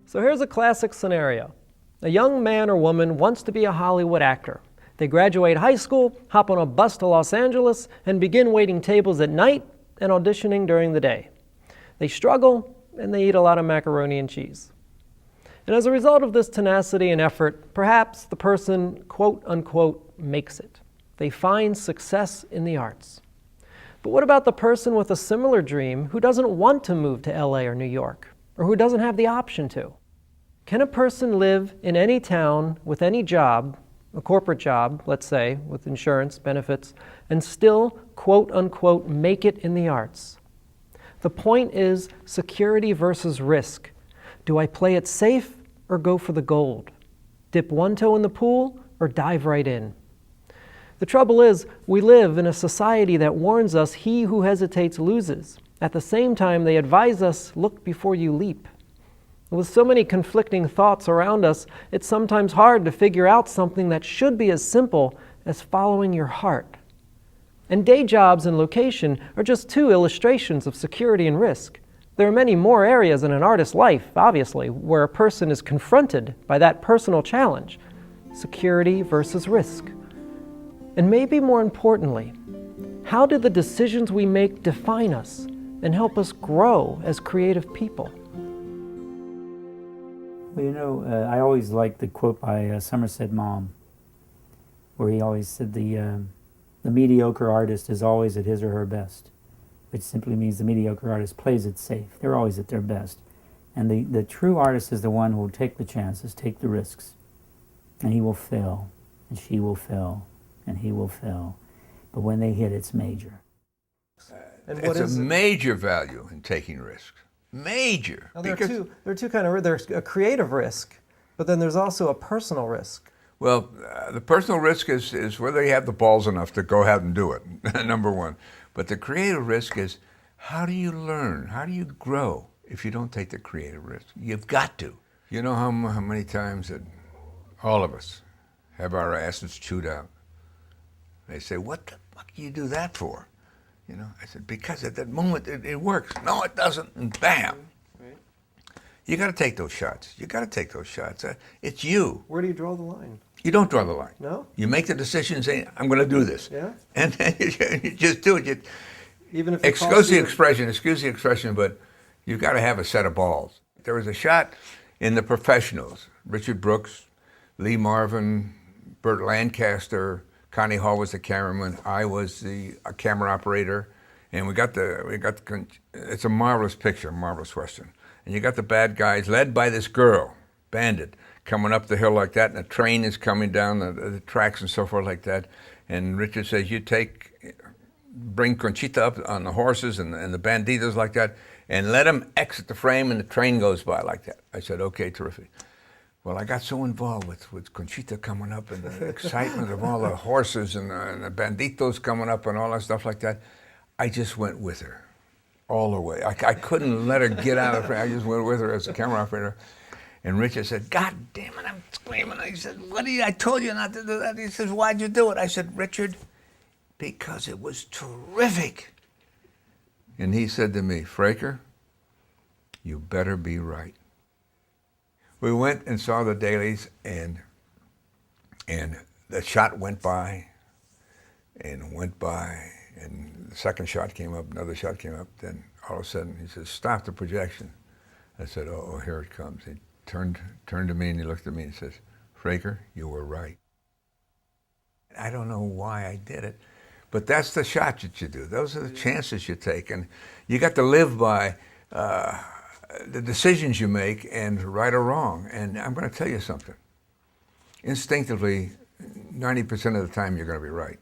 So here's a classic scenario. A young man or woman wants to be a Hollywood actor. They graduate high school, hop on a bus to Los Angeles, and begin waiting tables at night and auditioning during the day. They struggle, and they eat a lot of macaroni and cheese. And as a result of this tenacity and effort, perhaps the person, quote unquote, makes it. They find success in the arts. But what about the person with a similar dream who doesn't want to move to LA or New York, or who doesn't have the option to? Can a person live in any town with any job, a corporate job, let's say, with insurance, benefits, and still, quote unquote, make it in the arts? The point is security versus risk. Do I play it safe or go for the gold? Dip one toe in the pool or dive right in? The trouble is, we live in a society that warns us he who hesitates loses. At the same time, they advise us, look before you leap. With so many conflicting thoughts around us, it's sometimes hard to figure out something that should be as simple as following your heart. And day jobs and location are just two illustrations of security and risk. There are many more areas in an artist's life, obviously, where a person is confronted by that personal challenge, security versus risk. And maybe more importantly, how do the decisions we make define us and help us grow as creative people? Well, you know, I always liked the quote by Somerset Maugham, where he always said the mediocre artist is always at his or her best, which simply means the mediocre artist plays it safe. They're always at their best. And the true artist is the one who will take the chances, take the risks, and he will fail, and she will fail, and he will fail. But when they hit, it's major. And what is a major value in taking risks. Major. Now, there are two kind of, there's a creative risk, but then there's also a personal risk. Well, the personal risk is whether you have the balls enough to go ahead and do it, number one. But the creative risk is, how do you learn? How do you grow if you don't take the creative risk? You've got to. You know how many times that all of us have our asses chewed out? They say, what the fuck do you do that for? You know, I said, because at that moment it works. No, it doesn't, and bam. Right. You got to take those shots. You got to take those shots. It's you. Where do you draw the line? You don't draw the line. No? You make the decision saying, I'm going to do this. Yeah. And then you just do it. Even if excuse the expression, but you've got to have a set of balls. There was a shot in The Professionals. Richard Brooks, Lee Marvin, Burt Lancaster, Connie Hall was the cameraman. I was the camera operator, and we got it's a marvelous picture, marvelous Western. And you got the bad guys led by this girl, Bandit, coming up the hill like that, and the train is coming down the tracks and so forth like that. And Richard says, bring Conchita up on the horses and the banditos like that, and let them exit the frame, and the train goes by like that. I said, okay, terrific. Well, I got so involved with Conchita coming up and the excitement of all the horses and the banditos coming up and all that stuff like that, I just went with her all the way. I couldn't let her get out of the frame. I just went with her as a camera operator. And Richard said, God damn it, I'm screaming. I said, I told you not to do that. He says, why'd you do it? I said, Richard, because it was terrific. And he said to me, Fraker, you better be right. We went and saw the dailies, and the shot went by, and the second shot came up, another shot came up, then all of a sudden he says, stop the projection. I said, oh, here it comes. He turned to me and he looked at me and says, Fraker, you were right. I don't know why I did it, but that's the shot that you do. Those are the chances you take, and you got to live by the decisions you make, and right or wrong. And I'm going to tell you something. Instinctively, 90% of the time you're going to be right.